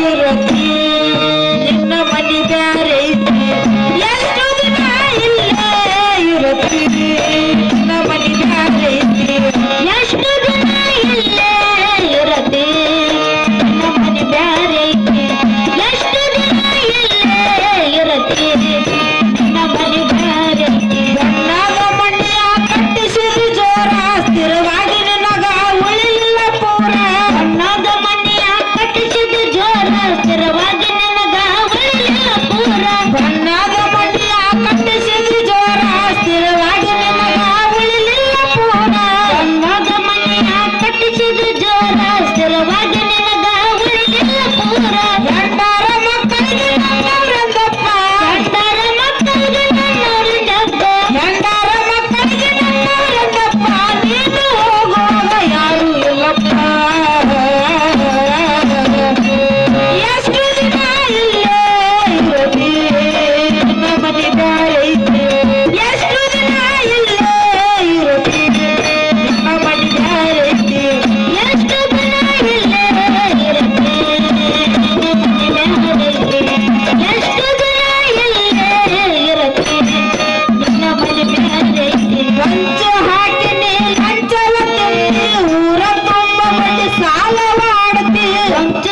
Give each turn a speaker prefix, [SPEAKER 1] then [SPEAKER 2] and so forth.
[SPEAKER 1] ಇರತಿ ನಿನ್ನ ಮನಿ ಬ್ಯಾರೆ ಐತಿ ಎಷ್ಟು ದಿನ ಇಲ್ಲೇ ಇರತಿ ನಿನ್ನ ಮನಿ ಬ್ಯಾರೆ ಐತಿ ಎಷ್ಟು ದಿನ ಇಲ್ಲೇ ಇರತಿ ನಿನ್ನ ಮನಿ ಬ್ಯಾರೆ ಐತಿ ಎಷ್ಟು ದಿನ ಇಲ್ಲೇ ಇರತಿ ನಿನ್ನ ಮನಿ ಬ್ಯಾರೆ ಐತಿ ಬಣ್ಣದ ಮಣ್ಣಿಯ ಕಟ್ಟಿಸಿದ ಜೋರ ಸ್ಥಿರವಾಗಿ ನಿನಗ ಉಳಿಲಿಲ್ಲ ಪೂರ ಬಣ್ಣದ ಮಣ್ಣಿಯ ಕಟ್ಟಿಸಿದ ಜೋರ ಸ್ಥಿರವಾಗಿ ನಿನಗ ಉಳಿಲಿಲ್ಲ ಪೂರ ಬಣ್ಣದ ಮಣ್ಣಿಯ ಕಟ್ಟಿಸಿದ ಜೋರ ಸ್ಥಿರವಾಗಿ ನಿನಗ ಉಳಿಲಿಲ್ಲ ಪೂರ ಬಣ್ಣದ ಮಣ್ಣಿಯ ಕಟ್ಟಿಸಿದ ಜೋರ ಸ್ಥಿರವಾಗಿ ನಿನಗ ಉಳಿಲಿಲ್ಲ ಪೂರ ಗಂಡರ ಮಕ್ಕಳಿಗೆ ನನ್ನವರಂದಪ್ಪ ಗಂಡರ ಮಕ್ಕಳಿಗೆ ನನ್ನವರಂದಪ್ಪ ಗಂಡರ ಮಕ್ಕಳಿಗೆ ನನ್ನವರಂದಪ್ಪ ನೀನು ಹೋಗುವಾಗ ಯಾರು ಇಲ್ಲಪ್ಪ ಎಷ್ಟು ದಿನ ಇಲ್ಲೇ ಇರತಿ ನಿನ್ನ ಮನೆ ಬ್ಯಾರೆ ಐತಿ ಎಷ್ಟು ದಿನ ಇಲ್ಲೇ ಇರತಿ ನಿನ್ನ ಮನೆ ಬ್ಯಾರೆ ಐತಿ ಎಷ್ಟು ದಿನ ಇಲ್ಲೇ ಇರತಿ ನಿನ್ನ ಮನೆ ಬ್ಯಾರೆ ಐತಿ ಎಷ್ಟು ದಿನ ಇಲ್ಲೇ ಇರತಿ ನಿನ್ನ ಮನೆ ಬ್ಯಾರೆ ಐತಿ ಲಂಚ ಹಾಕಿನಿ ಲಂಚಲ ತಿನ್ನಿ ಊರ ತುಂಬ ಬಡ್ಡಿ ಸಾಲವಾಡ್ತಿ ಲಂಚ